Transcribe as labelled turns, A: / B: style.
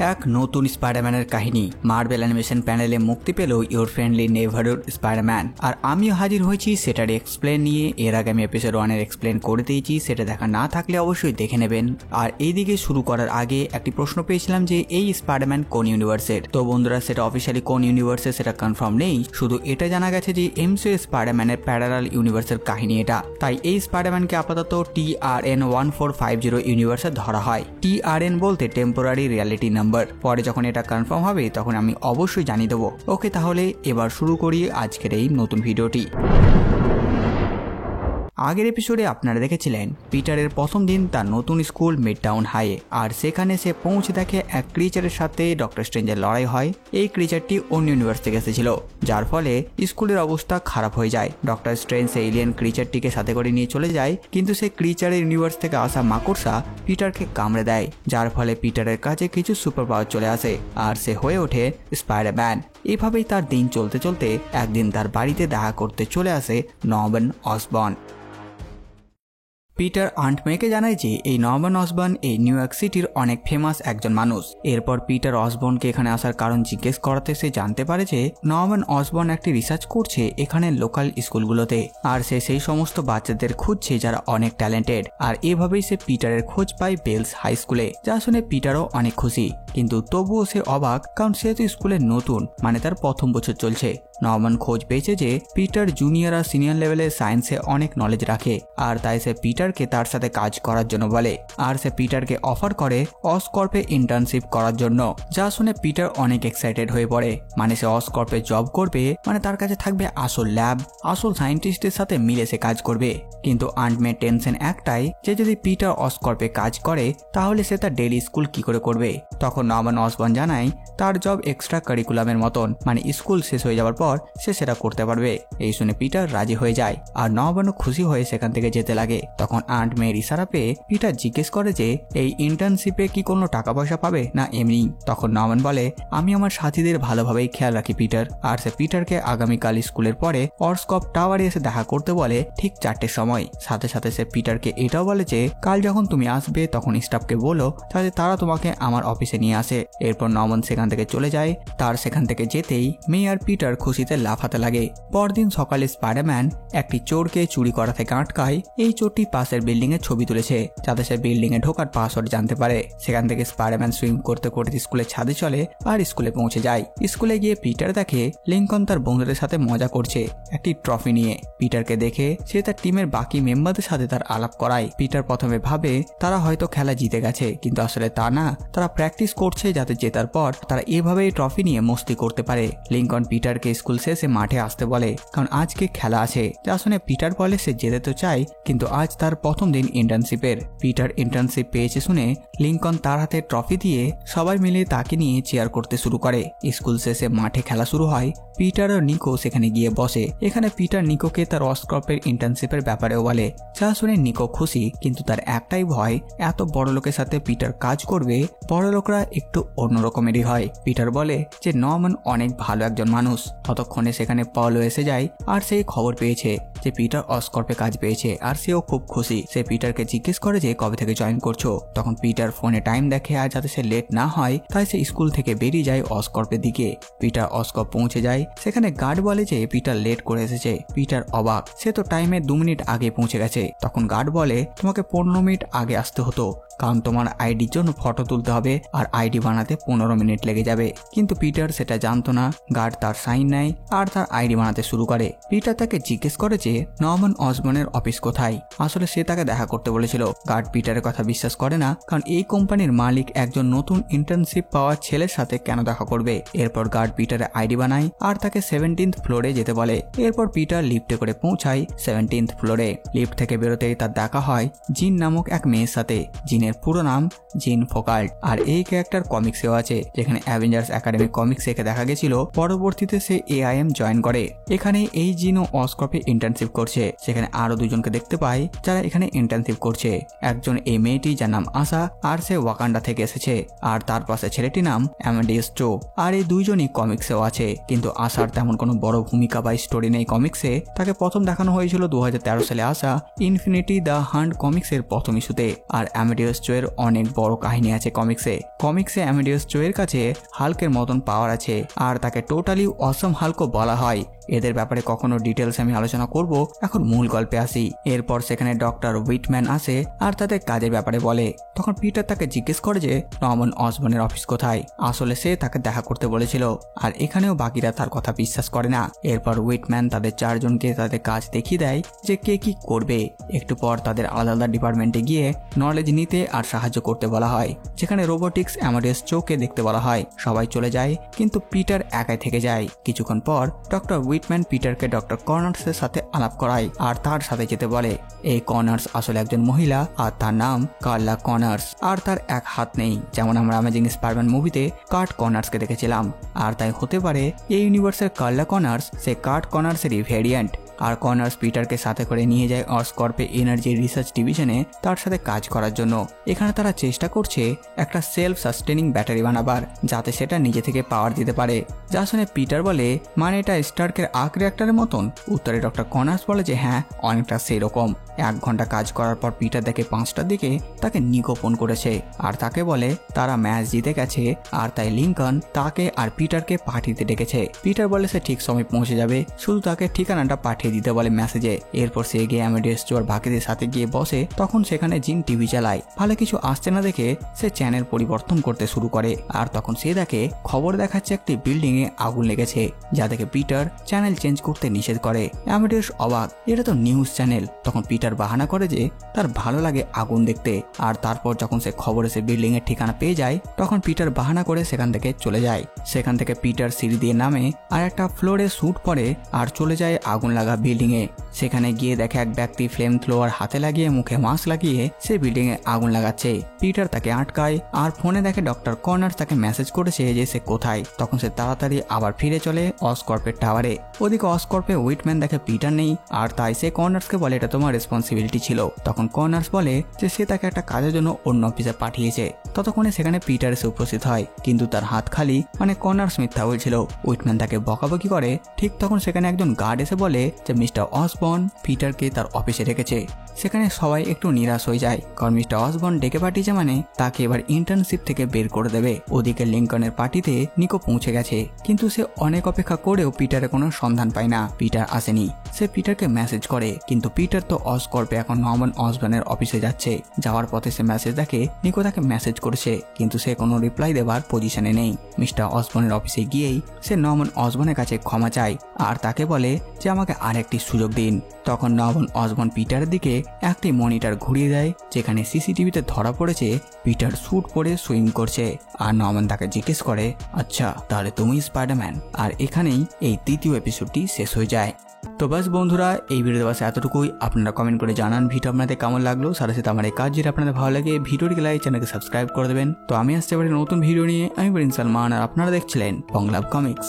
A: এক নতুন স্পাইডারম্যানের কাহিনী মার্বেল অ্যানিমেশন প্যানেলে মুক্তি পেল ইউর ফ্রেন্ডলি নেইবারহুড স্পাইডারম্যান। আর আমিও হাজির হয়েছি সেটার এক্সপ্লেন নিয়ে। এর আগে আমি এপিসোড 1 এর এক্সপ্লেন করে দিয়েছি, সেটা দেখা না থাকলে অবশ্যই দেখে নেবেন। আর এইদিকে শুরু করার আগে একটি প্রশ্ন পেয়েছিলাম যে এই স্পাইডারম্যান কোন ইউনিভার্সের। তো বন্ধুরা, সেটা অফিসিয়ালি কোন ইউনিভার্সের সেটা কনফার্ম নেই, শুধু এটা জানা গেছে যে এমসিইউ স্পাইডারম্যানের প্যারালাল ইউনিভার্সের কাহিনী এটা। তাই এই স্পাইডারম্যানকে আপাতত TRN 1450 ইউনিভার্সে ধরা হয়। TRN বলতে টেম্পোরারি রিয়ালিটি নাম্বার। পরে যখন এটা কনফার্ম হবে তখন আমি অবশ্যই জানিয়ে দেবো। ওকে, তাহলে এবার শুরু করি আজকের এই নতুন ভিডিওটি। আগের এপিসোডে আপনারা দেখেছিলেন পিটারের প্রথম দিন তার নতুন স্কুল মিডটাউন হাইয়ে, আর সেখানে সে পৌঁছে দেখে এক ক্রিচারের সাথে ডক্টর স্ট্রেঞ্জের লড়াই হয়। এই ক্রিচারটি অন্য ইউনিভার্স থেকে এসেছিল, যার ফলে স্কুলের অবস্থা খারাপ হয়ে যায়। ডক্টর স্ট্রেঞ্জ সেই এলিয়েন ক্রিচারটিকে সাথে করে নিয়ে চলে যায়, কিন্তু সেই ক্রিচারের ইউনিভার্স থেকে আসা মাকড়সা পিটারকে কামড়ে দেয়, যার ফলে পিটারের কাছে কিছু সুপার পাওয়ার চলে আসে আর সে হয়ে ওঠে স্পাইডারম্যান। এভাবেই তার দিন চলতে চলতে একদিন তার বাড়িতে দেখা করতে চলে আসে নর্ম্যান অসবর্ন। পিটার আন্ট মেকে জানায় যে এই নর্ম্যান অসবর্ন এই নিউ ইয়র্ক সিটির অনেক ফেমাস একজন মানুষ। এরপর পিটার অসবর্নকে এখানে আসার কারণ জিজ্ঞেস করাতে সে জানতে পারে যে নর্ম্যান অসবর্ন একটি রিসার্চ করছে এখানে লোকাল স্কুলগুলোতে, আর সে সেই সমস্ত বাচ্চাদের খুঁজছে যারা অনেক ট্যালেন্টেড। আর এভাবেই সে পিটারের খোঁজ পায় বেলস হাই স্কুলে, যা শুনে পিটারও অনেক খুশি, কিন্তু তবুও সে অবাক, কারণ সে তো স্কুলে নতুন, মানে তার প্রথম বছর চলছে। নর্ম্যান খোঁজ পেয়েছে যে পিটার জুনিয়র আর সিনিয়র লেভেলের সায়েন্সে অনেক নলেজ রাখে, আর তাই সে পিটারকে তার সাথে কাজ করার জন্য বলে। আর সে পিটারকে অফার করে অসকর্পে ইন্টার্নশিপ করার জন্য, যা শুনে পিটার অনেক এক্সাইটেড হয়ে পড়ে। মানে সে অসকর্পে জব করবে, মানে তার কাছে থাকবে আসল ল্যাব, আসল সায়েন্টিস্টের সাথে মিলে সে কাজ করবে। কিন্তু আন্ট মের টেনশন একটাই যে যদি পিটার অসকর্পে কাজ করে তাহলে সে তার ডেইলি স্কুল কি করে করবে। তখন নর্ম্যান অসবর্ন জানায় তার জব এক্সট্রা কারিকুলামের মতন, মানে স্কুল শেষ হয়ে যাওয়ার পর সে সেটা করতে পারবে। এই শুনে পিটার রাজি হয়ে যায়, আর নর্ম্যানও খুশি হয়ে সেখান থেকে যেতে লাগে। তখন আন্ট মেয়ের ইশারা পেয়ে পিটার জিজ্ঞেস করে যে এই ইন্টার্নশিপে কি কোনো টাকা পয়সা পাবে না এমনি। তখন নর্ম্যান বলে আমি আমার সাথীদের ভালোভাবেই খেয়াল রাখি পিটার। আর সে পিটারকে আগামীকাল স্কুলের পরে অসকর্প টাওয়ারে এসে দেখা করতে বলে ঠিক 4টের সময়। সাথে সাথে সে পিটারকে এটাও বলে যে কাল যখন তুমি আসবে তখন স্টাফকে বলো যাতে তারা তোমাকে আমার অফিসে নিয়ে আসে। এরপর নর্ম্যান সেখান থেকে চলে যায়। তার সেখান থেকে যেতেই মেয়ে আর পিটার খুশিতে লাফাতে লাগে। পরদিন সকালে স্পাইডারম্যান একটি চোরকে চুরি করা থেকে আটকায়। এই চোরটি পাশের বিল্ডিং এর ছবি তুলেছে যাতে সে বিল্ডিং এ ঢোকার পাসওয়ার্ড জানতে পারে। সেখান থেকে স্পাইডারম্যান সুইম করতে করতে স্কুলের ছাদে চলে আর স্কুলে পৌঁছে যায়। স্কুলে গিয়ে পিটার দেখে লিঙ্কন তার বন্ধুদের সাথে মজা করছে একটি ট্রফি নিয়ে। পিটারকে দেখে সে তার টিমের বাকি মেম্বারদের সাথে তার আলাপ করায়। পিটার প্রথমে ভাবে তারা হয়তো খেলা জিতে গেছে, কিন্তু আসলে তা না, তারা প্র্যাকটিস করছে যাতে জেতার পর তারা এভাবেই ট্রফি নিয়ে মস্তি করতে পারে। লিঙ্কন পিটারকে স্কুল শেষে মাঠে আসতে বলে, কারণ আজকে খেলা আছে। যা শুনে পিটার বলে সে যেতে তো চায়, কিন্তু আজ তার প্রথম দিন ইন্টার্নশিপের। পিটার ইন্টার্নশিপ পেয়েছে শুনে লিঙ্কন তার হাতে ট্রফি দিয়ে সবাই মিলে তাকে নিয়ে চেয়ার করতে শুরু করে। স্কুল শেষে মাঠে খেলা শুরু হয়। পিটার আর নিকো সেখানে গিয়ে বসে। এখানে পিটার নিকোকে তার অসকর্পের ইন্টার্নশিপের ব্যাপারেও বলে, যা শুনে নিকো খুশি, কিন্তু তার একটাই ভয়, এত বড় লোকের সাথে পিটার কাজ করবে, বড় লোকরা একটু অন্যরকমেরই হয়। পিটার বলে যে নর্ম্যান অনেক ভালো একজন মানুষ। ততক্ষণে সেখানে পলো এসে যায়, আর সেই খবর পেয়েছে যে পিটার অসকর্পে কাজ পেয়েছে, আর সেও খুব খুশি। সে পিটারকে জিজ্ঞেস করে যে কবে থেকে জয়েন করছো। তখন পিটার ফোনে টাইম দেখে, আর যাতে সে লেট না হয় তাই সে স্কুল থেকে বেরিয়ে যায় অসকর্পের দিকে। পিটার অসকর্প পৌঁছে যায়। সেখানে গার্ড বলে যে পিটার লেট করে এসেছে। পিটার অবাক, সে তো টাইমে 2 মিনিট আগে পৌঁছে গেছে। তখন গার্ড বলে তোমাকে 15 মিনিট আগে আসতে হতো, কারণ তোমার আইডির জন্য ফটো তুলতে হবে, আর আইডি বানাতে 15 মিনিট লেগে যাবে। কিন্তু পিটার সেটা জানতো না। গার্ড তার সাইন নেয় আর তার আইডি বানাতে শুরু করে। পিটার তাকে জিজ্ঞেস করে যে নর্ম্যান অসবর্নের অফিস কোথায়। আসলে সে তাকে দেখা করতে বলেছিল। গার্ড পিটারের কথা বিশ্বাস করে না, কারণ এই কোম্পানির মালিক একজন নতুন ইন্টার্নশিপ পাওয়া ছেলের সাথে কেন দেখা করবে। এরপর গার্ড পিটারের আইডি বানায় আর তাকে 17th ফ্লোরে যেতে বলে। এরপর পিটার লিফটে করে পৌঁছায় 17th ফ্লোরে। লিফট থেকে বেরোতেই তার দেখা হয় জিন নামক এক মেয়ের সাথে। জিনের পুরো নাম জিন ফোকাল্ট, আর এই ক্যারেক্টার কমিক্সেও আছে, যেখানে অ্যাভেঞ্জার্স একাডেমি কমিক্সে একে দেখা গেছিল। পরবর্তীতে সে AIM জয়েন করে। এখানে এই জিনও অসকর্পে ইন্টার্নশিপ করছে। সেখানে আরো 2জনকে দেখতে পাই যারা এখানে ইন্টার্নশিপ করছে। একজন এই মেয়েটি যার নাম আশা, আর সে ওয়াকান্ডা থেকে এসেছে। আর তার পাশে ছেলেটির নাম অ্যামাডিয়াস চো। আর এই 2জনই কমিক্সেও আছে, কিন্তু আশার তেমন কোনো বড় ভূমিকা বা স্টোরি নেই কমিক্সে। তাকে প্রথম দেখানো হয়েছিল 2013 সালে আসা ইনফিনিটি দ্য হান্ট কমিক্সের প্রথম ইস্যুতে। আর অ্যামাডিয়াস চো এর অনেক বড় কাহিনী আছে কমিক্সে। কমিক্সে অ্যামেডিয়াস চো এর কাছে হাল্কের মতন পাওয়ার আছে আর তাকে টোটালি অসম হাল্কও বলা হয়। এদের ব্যাপারে কখনো ডিটেলস আমি আলোচনা করব, এখন মূল গল্পে আসি। এরপর সেখানে ডক্টর উইটম্যান আসে আর তাদের কাজের ব্যাপারে বলে। তখন পিটার তাকে জিজ্ঞেস করে যে নরম্যান অসবর্নের অফিস কোথায়। আসলে সে তাকে দেখা করতে বলেছিল আর এখানেও বাকিরা তার কথা বিশ্বাস করে না। এরপর উইটম্যান তাদের 4 জনকে তাদের কাজ দেখিয়ে দেয় যে কে কি করবে। একটু পর তাদের আলাদা আলাদা ডিপার্টমেন্টে গিয়ে নলেজ নিতে আর সাহায্য করতে বলা হয়। যেখানে রোবোটিক্স অ্যামেডিয়াস চোকে দেখতে বলা হয়। সবাই চলে যায় কিন্তু পিটার একাই থেকে যায়। কিছুক্ষণ পর ডক্টর উইটম্যান পিটারকে ডক্টর কর্নার্সের সাথে আলাপ করায় আর তার সাথে যেতে বলে। এই কর্নার্স আসলে একজন মহিলা আর তার নাম কার্লা কর্নার্স আর তার এক হাত নেই, যেমন আমরা অ্যামেজিং স্পাইডারম্যান মুভিতে কার্ট কর্নার্সকে দেখেছিলাম। আর তাই হতে পারে এই ইউনিভার্সের কার্লা কর্নার্স সে কার্ট কর্নার্সেরই ভেরিয়েন্ট। আর কর্নার্স পিটারকে সাথে করে নিয়ে যায় অসকর্পে এনার্জি রিসার্চ ডিভিশনে তার সাথে কাজ করার জন্য। এখানে তারা চেষ্টা করছে একটা সেলফ সাস্টেনিং ব্যাটারি বানাবার, যাতে সেটা নিজে থেকে পাওয়ার দিতে পারে। যা শুনে পিটার বলে মানে এটা স্টার্কের আর্ক রিঅ্যাক্টরের মতন। উত্তরে ডক্টর কর্নার্স বলে যে হ্যাঁ, অনেকটা সেরকম। 1 ঘন্টা কাজ করার পর পিটার দেখে 5টার দিকে তাকে নিকো ফোন করেছে আর তাকে বলে তারা ম্যাচ জিতে গেছে আর তাই লিঙ্কন তাকে আর পিটারকে পার্টিতে ডেকেছে। পিটার বলে সে ঠিক সময় পৌঁছে যাবে, শুধু তাকে ঠিকানাটা পাঠিয়ে দিতে বলে মেসেজে। এরপর সে গিয়ে অ্যামেডিয়াস চো আর বাকিদের সাথে গিয়ে বসে। তখন সেখানে জিন টিভি চালায়। ভালো কিছু আসছে না দেখে সে চ্যানেল পরিবর্তন করতে শুরু করে আর তখন সে দেখে খবর দেখাচ্ছে একটি বিল্ডিং এ আগুন লেগেছে, যা দেখে পিটার চ্যানেল চেঞ্জ করতে নিষেধ করে। অ্যামেডিয়াস অবাক, এটা তো নিউজ চ্যানেল। তখন পিটার বাহানা করে যে তার ভালো লাগে আগুন দেখতে। আর তারপর যখন সে খবরে সে বিল্ডিং এর ঠিকানা পেয়ে যায় তখন পিটার বাহানা করে সেখান থেকে চলে যায়। সেখান থেকে পিটার সিঁড়ি দিয়ে নামে আর একটা ফ্লোরে স্যুট পরে আর চলে যায় আগুন লাগা বিল্ডিং এ। সেখানে গিয়ে দেখে এক ব্যক্তি ফ্লেম থ্রোয়ার হাতে লাগিয়ে মুখে মাস্ক লাগিয়ে সে বিল্ডিং এ আগুন লাগাচ্ছে। পিটার তাকে আটকায় আর ফোনে দেখে ডক্টর কর্নার্স তাকে মেসেজ করেছে যে সে কোথায়। তখন সে তাড়াতাড়ি আবার ফিরে চলে অসকর্পের টাওয়ারে। ওদিকে অসকর্পে উইটম্যান দেখে পিটার নেই আর তাই সে কর্নার্সকে বলে এটা তোমার রেসপন্সিবিলিটি ছিল। তখন কর্নার্স বলে যে সে তাকে একটা কাজের জন্য অন্য অফিসে পাঠিয়েছে। ততক্ষণে সেখানে পিটার এসে উপস্থিত হয় কিন্তু তার হাত খালি, মানে কর্নার্স মিথ্যা বলছিল। উইটম্যান তাকে বকাবকি করে। ঠিক তখন সেখানে একজন গার্ড এসে বলে যে মিস্টার অসবর্ন পিটারকে তার অফিসে রেখেছে। সেখানে সবাই একটু নিরাশ হয়ে যায়, কারণ মিস্টার অসবর্ন ডেকে পাঠিয়েছে মানে তাকে এবার ইন্টার্নশিপ থেকে বের করে দেবে। ওদিকে লিঙ্কনের পার্টিতে নিকো পৌঁছে গেছে কিন্তু সে অনেক অপেক্ষা করেও পিটারের কোনো সন্ধান পায় না। পিটার আসেনি। সে পিটারকে মেসেজ করে কিন্তু পিটার তো অসকর্পে এখন নরম্যান অসবর্নের অফিসে যাচ্ছে। যাওয়ার পথে সে মেসেজ দেখে নিকো তাকে মেসেজ করেছে কিন্তু সে কোনো রিপ্লাই দেওয়ার পজিশনে নেই। মিস্টার অসবর্নের অফিসে গিয়েই সে নরম্যান অসবর্নের কাছে ক্ষমা চায় আর তাকে বলে যে আমাকে আরেকটি সুযোগ দিন। তখন নরম্যান অসবর্ন পিটারের দিকে একটি মনিটর ঘুরিয়ে দেয় যেখানে সিসিটিভিতে ধরা পড়েছে পিটার স্যুট পরে সুইং করছে। আর নরম্যান তাকে জিজ্ঞেস করে আচ্ছা তাহলে তুমি স্পাইডারম্যান। আর এখানেই এই 3য় এপিসোডটি শেষ হয়ে যায়। তো বাস বন্ধুরা, এই ভিডিওতে বাস এতটুকুই। আপনারা কমেন্ট করে জানান ভিডিও আপনাদের কেমন লাগলো। সাথে সাথে আমার এই কাজ যদি আপনাদের ভালো লাগে ভিডিওটিকে লাইক, চ্যানেলকে সাবস্ক্রাইব করে দেবেন। তো আমি আসতে পারি নতুন ভিডিও নিয়ে। আমি বরিন সালমান আর আপনারা দেখছিলেন বাংলা কমিক্স।